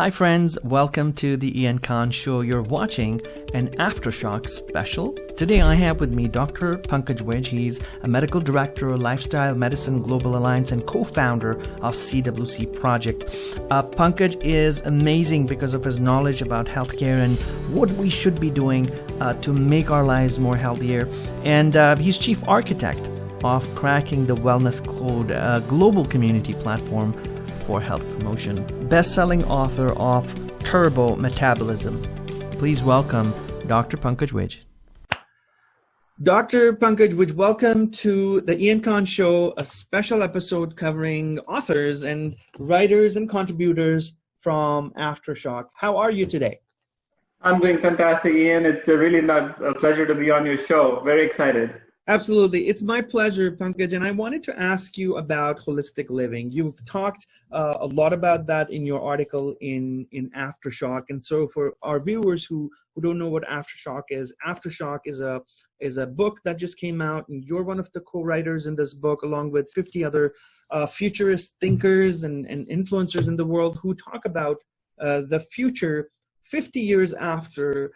Hi friends, welcome to the Ian Khan Show. You're watching an Aftershock special. Today I have with me Dr. Pankaj Vij. He's a medical director, Lifestyle Medicine Global Alliance, and co-founder of CWC Project. Pankaj is amazing because of his knowledge about healthcare and what we should be doing to make our lives more healthier. And he's chief architect of Cracking the Wellness Code, a global community platform for health promotion. Best-selling author of Turbo Metabolism. Please welcome Dr. Pankaj Vij. Dr. Pankaj Vij, welcome to the Ian Khan Show, a special episode covering authors and writers and contributors from Aftershock. How are you today? I'm doing fantastic, Ian. It's really a pleasure to be on your show. Very excited. Absolutely. It's my pleasure, Pankaj, and I wanted to ask you about holistic living. You've talked a lot about that in your article in Aftershock. And so for our viewers who don't know what Aftershock is a book that just came out, and you're one of the co-writers in this book, along with 50 other futurist thinkers and influencers in the world who talk about the future 50 years after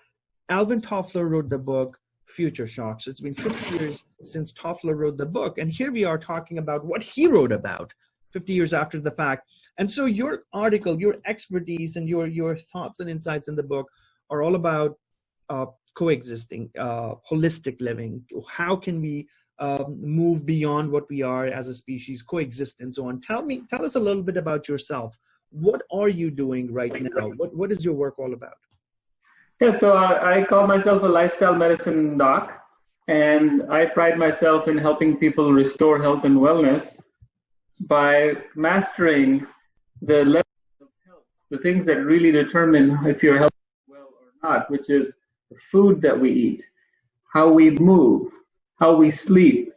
Alvin Toffler wrote the book, Future Shock. So it's been 50 years since Toffler wrote the book, and here we are talking about what he wrote about 50 years after the fact. And so your article, your expertise, and your thoughts and insights in the book are all about coexisting, holistic living. How can we move beyond what we are as a species, coexist, and so on? Tell us a little bit about yourself. What are you doing right now? What is your work all about? Yeah, so I call myself a lifestyle medicine doc, and I pride myself in helping people restore health and wellness by mastering the level of health, the things that really determine if you're healthy well or not, which is the food that we eat, how we move, how we sleep,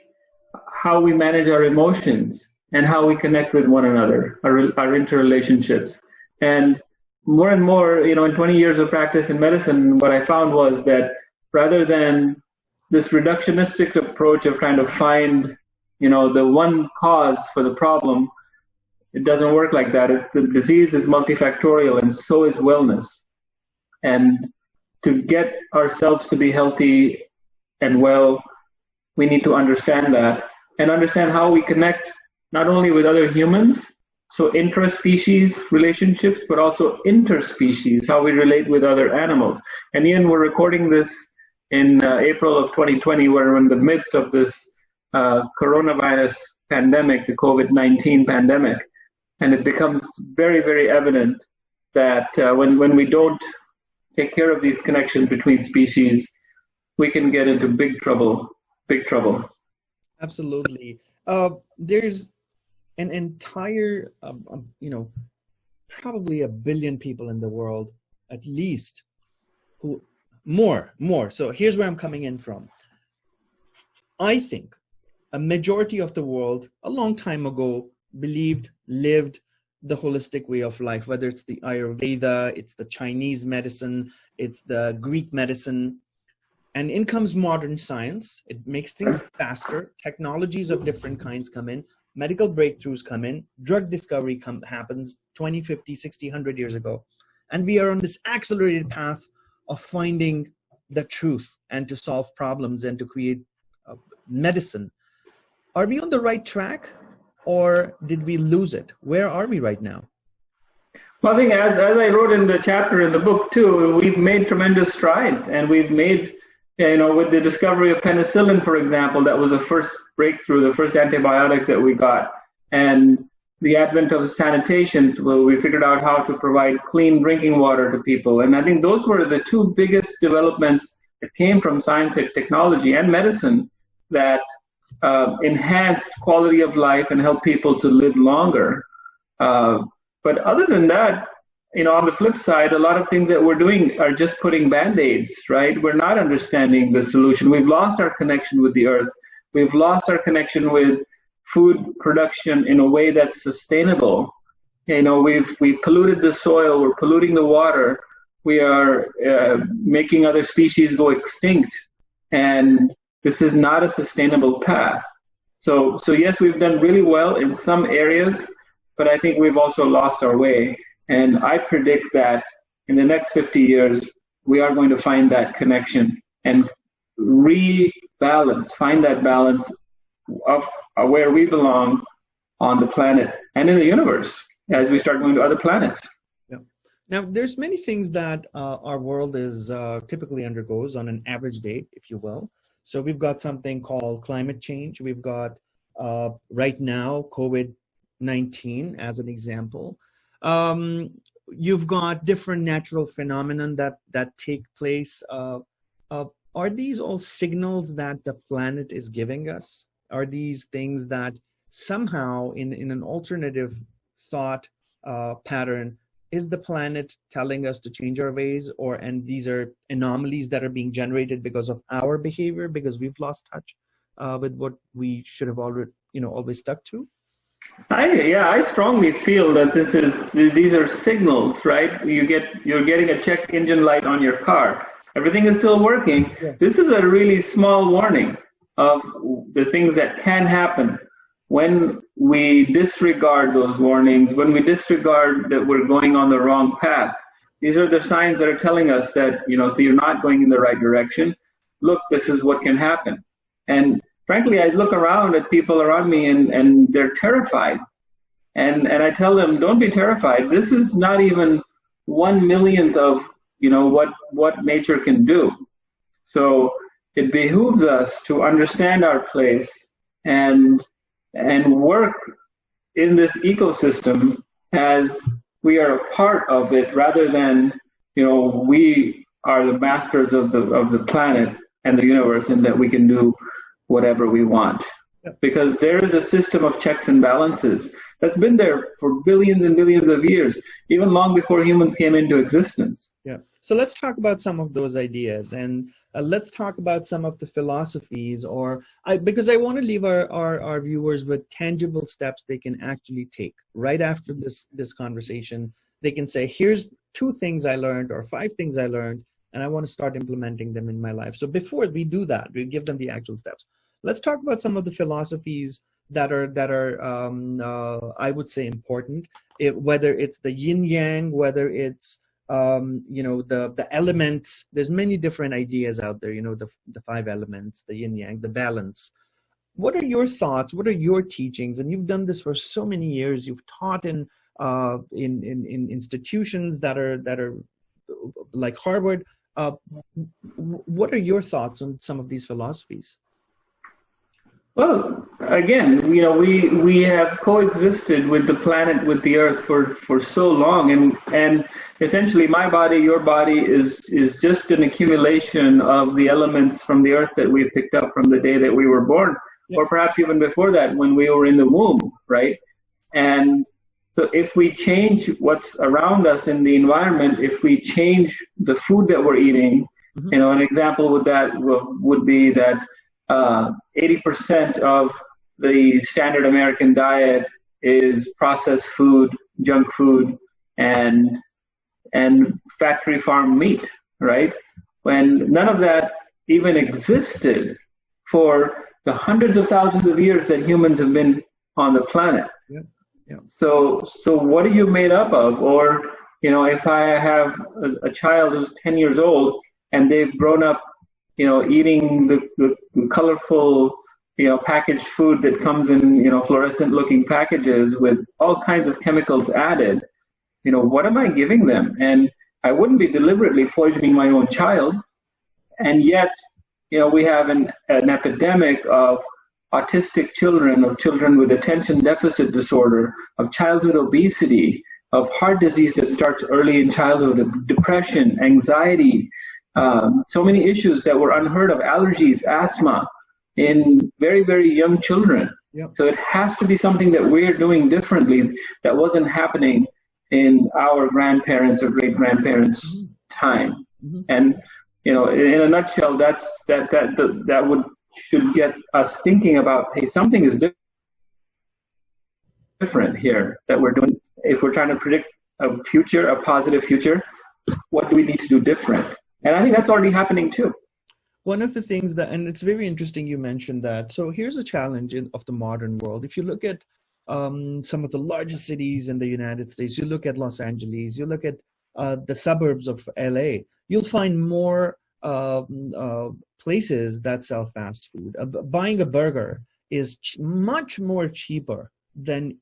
how we manage our emotions, and how we connect with one another, our interrelationships. And more, in 20 years of practice in medicine, what I found was that rather than this reductionistic approach of trying to find, the one cause for the problem, it doesn't work like that. The disease is multifactorial, and so is wellness. And to get ourselves to be healthy and well, we need to understand that and understand how we connect not only with other humans, so intra-species relationships, but also interspecies, how we relate with other animals. And Ian, we're recording this in April of 2020. We're in the midst of this coronavirus pandemic, the COVID-19 pandemic. And it becomes very, very evident that when we don't take care of these connections between species, we can get into big trouble. Absolutely. There's an entire, probably 1 billion people in the world, at least, who more. So here's where I'm coming in from. I think a majority of the world, a long time ago, lived the holistic way of life, whether it's the Ayurveda, it's the Chinese medicine, it's the Greek medicine. And in comes modern science. It makes things faster. Technologies of different kinds come in. Medical breakthroughs come in, drug discovery happens 20, 50, 60, 100 years ago. And we are on this accelerated path of finding the truth and to solve problems and to create medicine. Are we on the right track, or did we lose it? Where are we right now? Well, I think as I wrote in the chapter in the book too, we've made tremendous strides, and we've made, with the discovery of penicillin, for example, that was the first breakthrough, the first antibiotic that we got. And the advent of sanitation, well, we figured out how to provide clean drinking water to people. And I think those were the two biggest developments that came from science and technology and medicine that enhanced quality of life and helped people to live longer. But other than that, on the flip side, a lot of things that we're doing are just putting Band-Aids, right? We're not understanding the solution. We've lost our connection with the earth. We've lost our connection with food production in a way that's sustainable. We've polluted the soil. We're polluting the water. We are making other species go extinct. And this is not a sustainable path. So yes, we've done really well in some areas, but I think we've also lost our way. And I predict that in the next 50 years, we are going to find that connection and find that balance of where we belong on the planet and in the universe as we start going to other planets. Yeah. Now, there's many things that our world is typically undergoes on an average day, if you will. So we've got something called climate change. We've got right now COVID-19 as an example. You've got different natural phenomenon that take place. Are these all signals that the planet is giving us? Are these things that somehow in an alternative thought pattern, is the planet telling us to change our ways, and these are anomalies that are being generated because of our behavior, because we've lost touch with what we should have already, always stuck to? I strongly feel that these are signals, right? You're getting a check engine light on your car. Everything is still working. Yeah. This is a really small warning of the things that can happen when we disregard those warnings, when we disregard that we're going on the wrong path. These are the signs that are telling us that, if you're not going in the right direction, look, this is what can happen. And frankly, I look around at people around me and they're terrified. And I tell them, don't be terrified. This is not even 1/1,000,000th of, what nature can do. So it behooves us to understand our place and work in this ecosystem as we are a part of it, rather than, we are the masters of the planet and the universe, and that we can do whatever we want. Yeah. Because there is a system of checks and balances that's been there for billions and billions of years, even long before humans came into existence. Yeah. So let's talk about some of those ideas, and let's talk about some of the philosophies, because I want to leave our viewers with tangible steps they can actually take right after this conversation. They can say, here's 2 things I learned or 5 things I learned, and I want to start implementing them in my life. So before we do that, we give them the actual steps. Let's talk about some of the philosophies that are I would say important, whether it's the yin yang, whether it's the elements. There's many different ideas out there, the 5 elements, the yin yang, the balance. What are your thoughts? What are your teachings? And you've done this for so many years. You've taught in institutions that are like Harvard. What are your thoughts on some of these philosophies? Well, again, we have coexisted with the planet, with the earth for so long, and essentially my body, your body is just an accumulation of the elements from the earth that we picked up from the day that we were born, yeah. Or perhaps even before that when we were in the womb, right? And so if we change what's around us in the environment, if we change the food that we're eating, mm-hmm. An example would be that 80% of the standard American diet is processed food, junk food, and factory farm meat, right? When none of that even existed for the hundreds of thousands of years that humans have been on the planet. Yeah. Yeah. So what are you made up of? Or, if I have a child who's 10 years old and they've grown up eating the colorful, packaged food that comes in, fluorescent looking packages with all kinds of chemicals added, what am I giving them? And I wouldn't be deliberately poisoning my own child. And yet, we have an epidemic of autistic children, of children with attention deficit disorder, of childhood obesity, of heart disease that starts early in childhood, of depression, anxiety, so many issues that were unheard of, allergies, asthma in very, very young children. Yep. So it has to be something that we're doing differently that wasn't happening in our grandparents' or great-grandparents' mm-hmm. time. Mm-hmm. And, in a nutshell, that should get us thinking about, hey, something is different here that we're doing. If we're trying to predict a future, a positive future, what do we need to do different? And I think that's already happening too. One of the things and it's very interesting you mentioned that. So here's a challenge of the modern world. If you look at some of the largest cities in the United States, you look at Los Angeles, you look at the suburbs of LA, you'll find more places that sell fast food. Buying a burger is much more cheaper than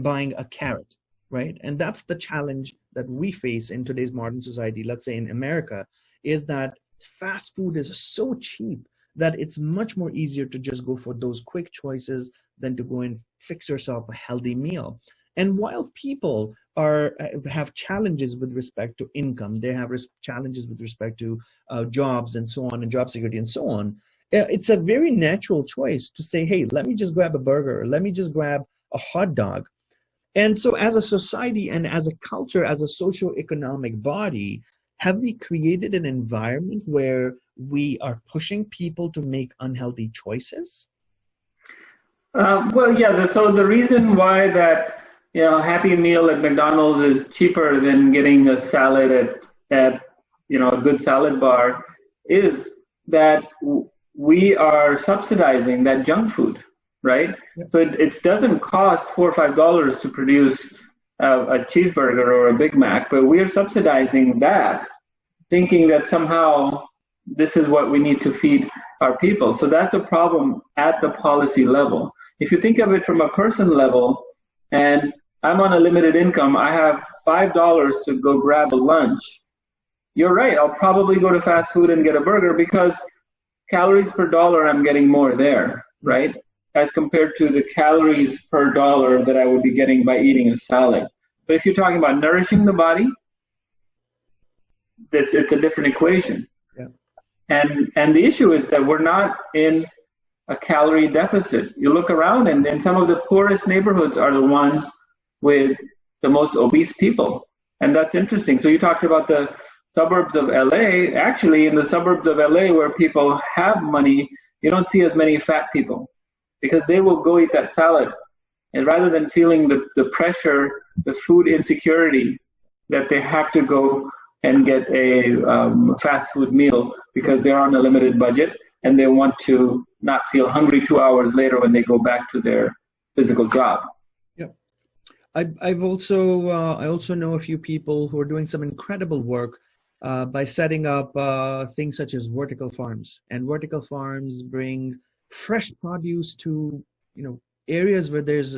buying a carrot, right? And that's the challenge that we face in today's modern society, let's say in America, is that fast food is so cheap that it's much more easier to just go for those quick choices than to go and fix yourself a healthy meal. And while people have challenges with respect to income, they have challenges with respect to jobs and so on, and job security and so on, it's a very natural choice to say, hey, let me just grab a burger, let me just grab a hot dog. And so as a society and as a culture, as a socio-economic body, have we created an environment where we are pushing people to make unhealthy choices? Well, yeah. So the reason why that Happy Meal at McDonald's is cheaper than getting a salad at a good salad bar is that we are subsidizing that junk food, right? Yeah. So it doesn't cost $4 or $5 to produce a cheeseburger or a Big Mac, but we are subsidizing that, thinking that somehow this is what we need to feed our people. So that's a problem at the policy level. If you think of it from a person level, and I'm on a limited income, I have $5 to go grab a lunch, you're right, I'll probably go to fast food and get a burger because calories per dollar, I'm getting more there, right? As compared to the calories per dollar that I would be getting by eating a salad. But if you're talking about nourishing the body, it's a different equation. Yeah. And the issue is that we're not in a calorie deficit. You look around and some of the poorest neighborhoods are the ones with the most obese people. And that's interesting. So you talked about the suburbs of LA. Actually, in the suburbs of LA where people have money, you don't see as many fat people because they will go eat that salad. And rather than feeling the pressure, the food insecurity that they have to go and get a fast food meal because they're on a limited budget and they want to not feel hungry 2 hours later when they go back to their physical job. Yeah, I also know a few people who are doing some incredible work by setting up things such as vertical farms. And vertical farms bring fresh produce to areas where there's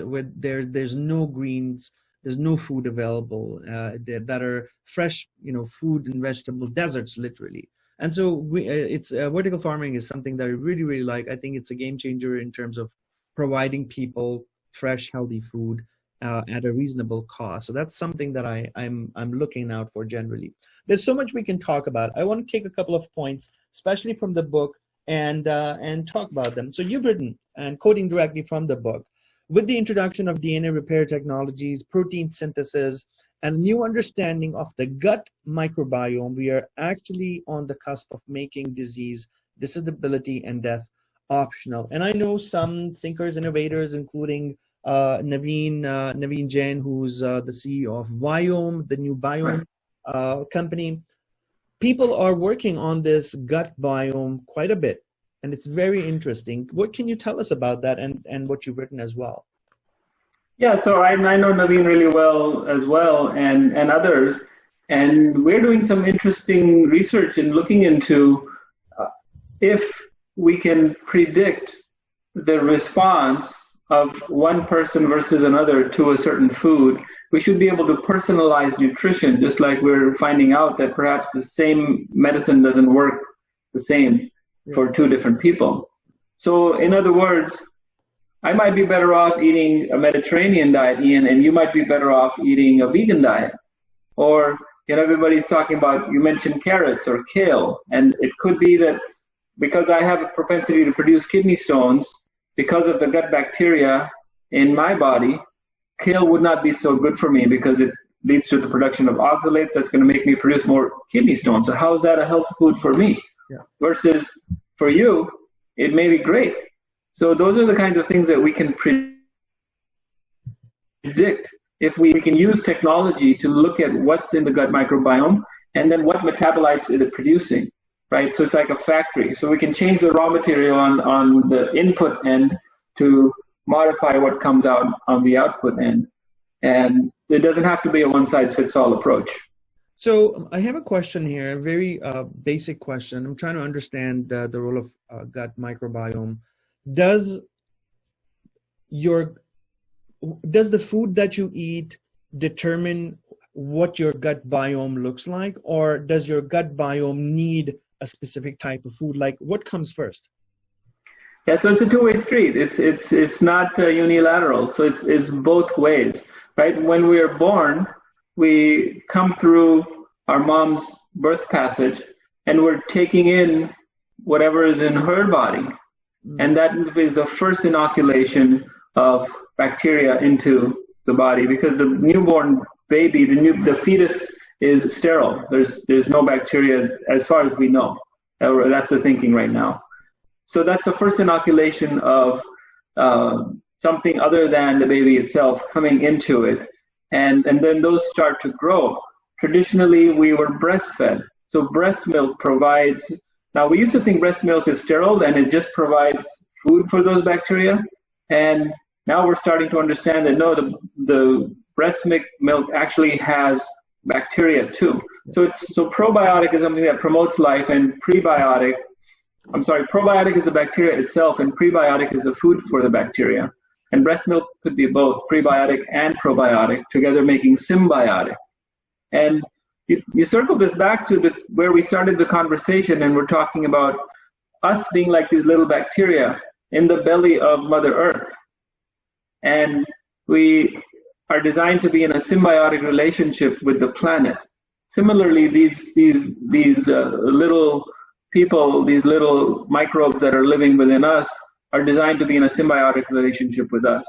no greens, there's no food available, that are fresh, food and vegetable deserts, literally. And so vertical farming is something that I really, really like. I think it's a game changer in terms of providing people fresh, healthy food at a reasonable cost. So that's something that I'm looking out for generally. There's so much we can talk about. I want to take a couple of points, especially from the book, and talk about them. So you've written, and quoting directly from the book, with the introduction of DNA repair technologies, protein synthesis, and new understanding of the gut microbiome, we are actually on the cusp of making disease, disability, and death optional. And I know some thinkers, innovators, including Naveen Jain, who's the CEO of Viome, the new biome company. People are working on this gut biome quite a bit, and it's very interesting. What can you tell us about that and what you've written as well? Yeah, so I know Naveen really well as well, and others, and we're doing some interesting research in looking into if we can predict the response of one person versus another to a certain food. We should be able to personalize nutrition, just like we're finding out that perhaps the same medicine doesn't work the same for two different people. So in other words, I might be better off eating a Mediterranean diet, Ian, and you might be better off eating a vegan diet. Or everybody's talking about, you mentioned carrots or kale, and it could be that because I have a propensity to produce kidney stones, because of the gut bacteria in my body, kale would not be so good for me because it leads to the production of oxalates that's going to make me produce more kidney stones. So how is that a health food for me? Yeah. Versus for you, it may be great. So those are the kinds of things that we can predict if we can use technology to look at what's in the gut microbiome and then what metabolites is it producing, right? So it's like a factory. So we can change the raw material on the input end to modify what comes out on the output end. And it doesn't have to be a one-size-fits-all approach. So I have a question here, a very basic question. I'm trying to understand the role of gut microbiome. Does the food that you eat determine what your gut biome looks like, or does your gut biome need a specific type of food? Like, what comes first? Yeah, so it's a two-way street. It's not unilateral. So it's both ways, right? When we are born, we come through our mom's birth passage, and we're taking in whatever is in her body, and that is the first inoculation of bacteria into the body, because the newborn baby, the fetus is sterile. There's no bacteria as far as we know. That's the thinking right now. So that's the first inoculation of something other than the baby itself coming into it. And then those start to grow. Traditionally, we were breastfed. So breast milk provides, now we used to think breast milk is sterile and it just provides food for those bacteria. And now we're starting to understand that no, the breast milk actually has bacteria too. So probiotic is something that promotes life, and probiotic is the bacteria itself, and prebiotic is the food for the bacteria. And breast milk could be both prebiotic and probiotic, together making symbiotic. And you circle this back to where we started the conversation, and we're talking about us being like these little bacteria in the belly of Mother Earth. And we are designed to be in a symbiotic relationship with the planet. Similarly, these little people, these little microbes that are living within us, are designed to be in a symbiotic relationship with us.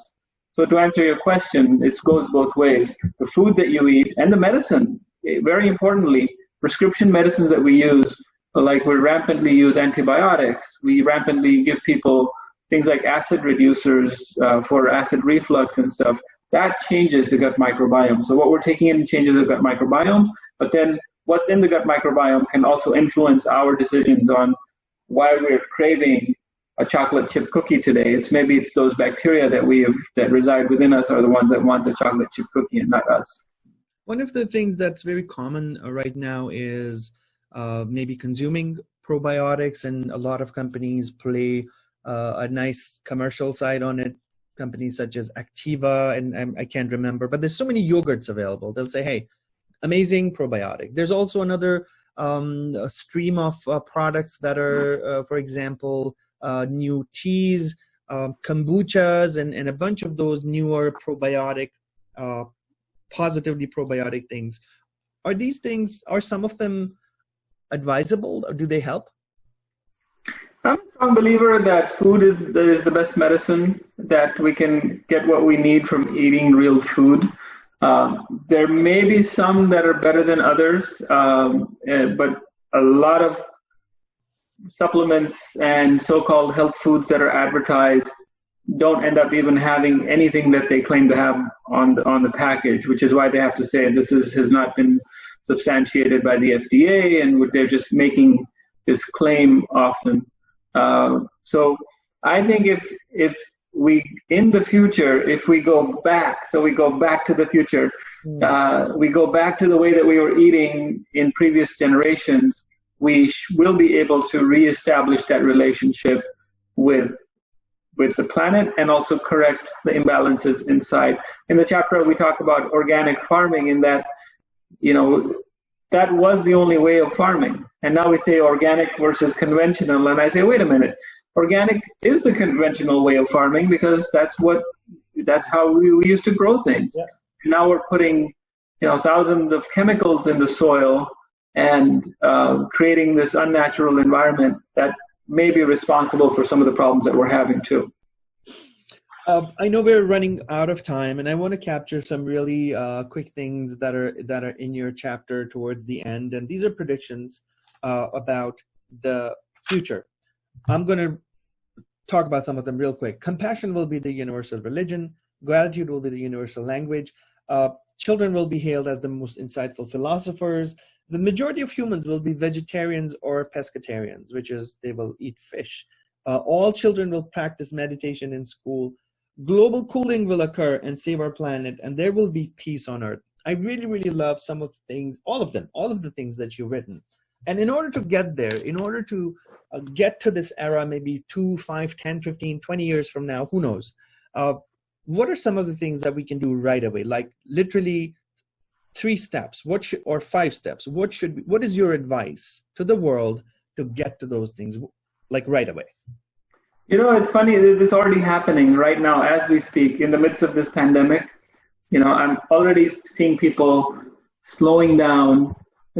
So to answer your question, it goes both ways. The food that you eat and the medicine, very importantly, prescription medicines that we use, like we rampantly use antibiotics, we rampantly give people things like acid reducers for acid reflux and stuff. That changes the gut microbiome. So what we're taking in changes the gut microbiome, but then what's in the gut microbiome can also influence our decisions on why we're craving a chocolate chip cookie today. Maybe it's those bacteria that reside within us are the ones that want the chocolate chip cookie and not us. One of the things that's very common right now is maybe consuming probiotics, and a lot of companies play a nice commercial side on it. Companies such as Activa, and I can't remember, but there's so many yogurts available. They'll say, hey, amazing probiotic. There's also another stream of products that are, for example, new teas, kombuchas, and a bunch of those newer probiotic, positively probiotic things. Are some of them advisable, or do they help? I'm a strong believer that food is the best medicine, that we can get what we need from eating real food. There may be some that are better than others, but a lot of supplements and so-called health foods that are advertised don't end up even having anything that they claim to have on the package, which is why they have to say this has not been substantiated by the FDA, and they're just making this claim often. So I think if we, in the future, if we go back, so we go back to the future, we go back to the way that we were eating in previous generations, we will be able to reestablish that relationship with the planet, and also correct the imbalances inside. In the chapter, we talk about organic farming, in that, that was the only way of farming. And now we say organic versus conventional. And I say, wait a minute, organic is the conventional way of farming, because that's how we used to grow things. Yeah. Now we're putting, thousands of chemicals in the soil and creating this unnatural environment that may be responsible for some of the problems that we're having too. I know we're running out of time, and I want to capture some really quick things that are in your chapter towards the end. And these are predictions about the future. I'm going to talk about some of them real quick. Compassion will be the universal religion. Gratitude will be the universal language. Children will be hailed as the most insightful philosophers. The majority of humans will be vegetarians or pescatarians, which is they will eat fish. All children will practice meditation in school. global cooling will occur and save our planet, and there will be peace on earth. I really, really love some of the things, all of them, all of the things that you've written. And in order to get there, in order to get to this era, maybe 2, 5, 10, 15, 20 years from now, who knows? What are some of the things that we can do right away? Like literally 3 steps, or 5 steps. What is your advice to the world to get to those things, like right away? You know, it's funny, this is already happening right now as we speak in the midst of this pandemic. You know, I'm already seeing people slowing down,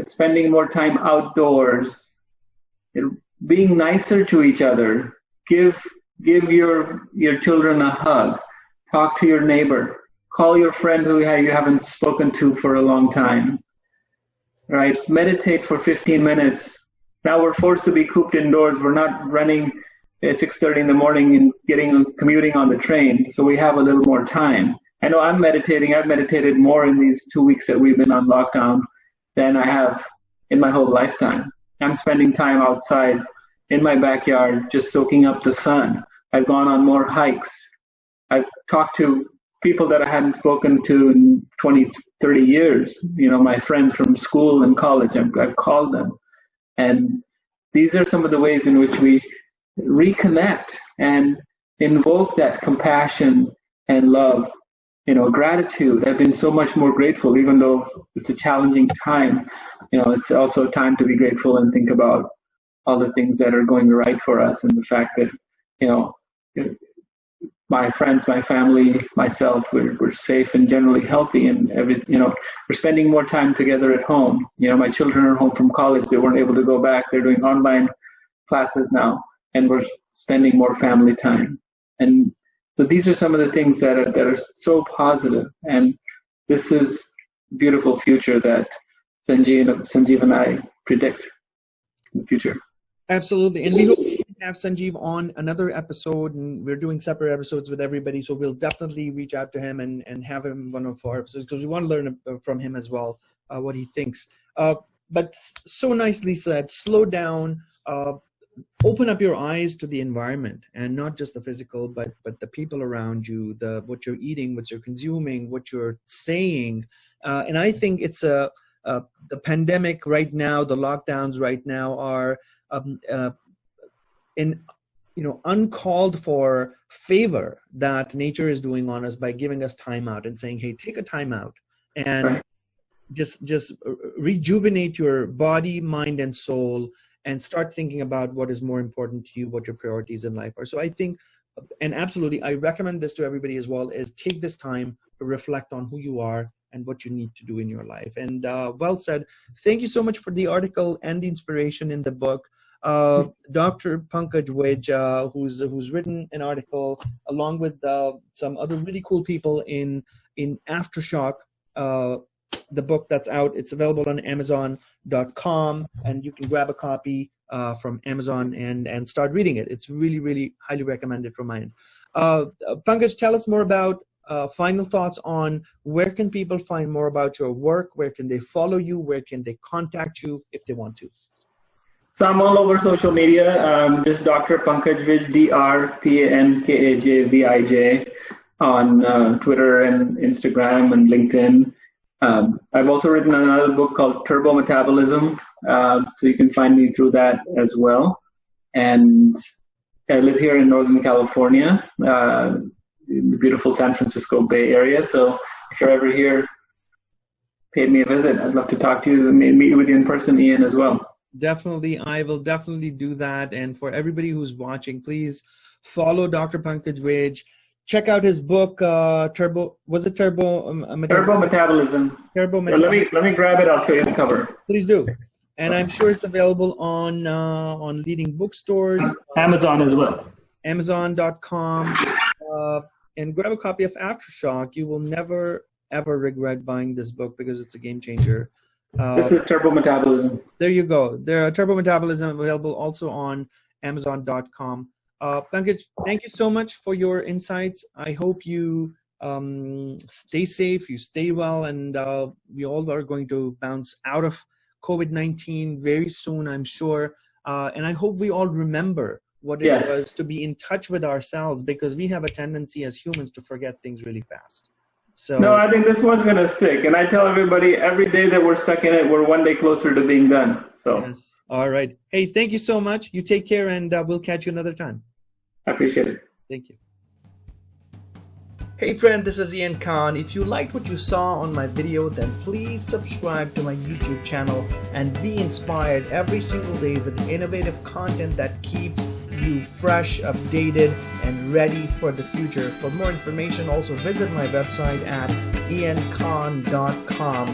spending more time outdoors, being nicer to each other. Give your children a hug, talk to your neighbor, call your friend who you haven't spoken to for a long time, right? Meditate for 15 minutes. Now we're forced to be cooped indoors. We're not running at 6:30 in the morning and commuting on the train, so we have a little more time. I know I'm meditating. I've meditated more in these 2 weeks that we've been on lockdown than I have in my whole lifetime. I'm spending time outside in my backyard, just soaking up the sun. I've gone on more hikes. I've talked to people that I hadn't spoken to in 20, 30 years. You know, my friends from school and college, I've called them. And these are some of the ways in which we reconnect and invoke that compassion and love. You know, gratitude. I've been so much more grateful, even though it's a challenging time. You know, it's also a time to be grateful and think about all the things that are going right for us, and the fact that, you know, my friends, my family, myself, we're safe and generally healthy, and we're spending more time together at home. You know, my children are home from college. They weren't able to go back. They're doing online classes now, and we're spending more family time. And so these are some of the things that are so positive, and this is a beautiful future that Sanjeev and I predict in the future. Absolutely, and we hope we can have Sanjeev on another episode, and we're doing separate episodes with everybody, so we'll definitely reach out to him and have him in one of our episodes, because we want to learn from him as well, what he thinks. But so nicely said, slow down, open up your eyes to the environment, and not just the physical, but the people around you, what you're eating, what you're consuming, what you're saying. And I think it's the pandemic right now, the lockdowns right now are uncalled for favor that nature is doing on us by giving us time out and saying, hey, take a time out and just rejuvenate your body, mind, and soul, and start thinking about what is more important to you, what your priorities in life are. So I think, and absolutely, I recommend this to everybody as well, is take this time to reflect on who you are and what you need to do in your life. And well said. Thank you so much for the article and the inspiration in the book. Dr. Pankaj Vij, who's written an article along with some other really cool people in Aftershock, the book that's out. It's available on Amazon.com, and you can grab a copy from Amazon and start reading it. It's really, really highly recommended from my end. Pankaj, tell us more about final thoughts on where can people find more about your work, where can they follow you, where can they contact you if they want to. So I'm all over social media, just Dr. Pankaj Vij, DrPankajVij on Twitter and Instagram and LinkedIn. I've also written another book called Turbo Metabolism, so you can find me through that as well. And I live here in Northern California, in the beautiful San Francisco Bay Area. So if you're ever here, pay me a visit. I'd love to talk to you and meet with you in person, Ian, as well. Definitely. I will definitely do that. And for everybody who's watching, please follow Dr. Pankaj Vij. Check out his book, Turbo Metabolism. Turbo Metabolism. Let me grab it. I'll show you the cover. Please do. And I'm sure it's available on leading bookstores. Amazon as well. Amazon.com. And grab a copy of Aftershock. You will never, ever regret buying this book because it's a game changer. This is Turbo Metabolism. There you go. There are Turbo Metabolism available also on Amazon.com. Pankaj, thank you so much for your insights. I hope you stay safe, you stay well, and we all are going to bounce out of COVID-19 very soon, I'm sure. And I hope we all remember what it was to be in touch with ourselves, because we have a tendency as humans to forget things really fast. So no, I think this one's going to stick. And I tell everybody every day that we're stuck in it, we're one day closer to being done. So, yes. All right. Hey, thank you so much. You take care, and we'll catch you another time. I appreciate it. Thank you. Hey friend, this is Ian Khan. If you liked what you saw on my video, then please subscribe to my YouTube channel and be inspired every single day with innovative content that keeps you fresh, updated, and ready for the future. For more information, also visit my website at iankhan.com.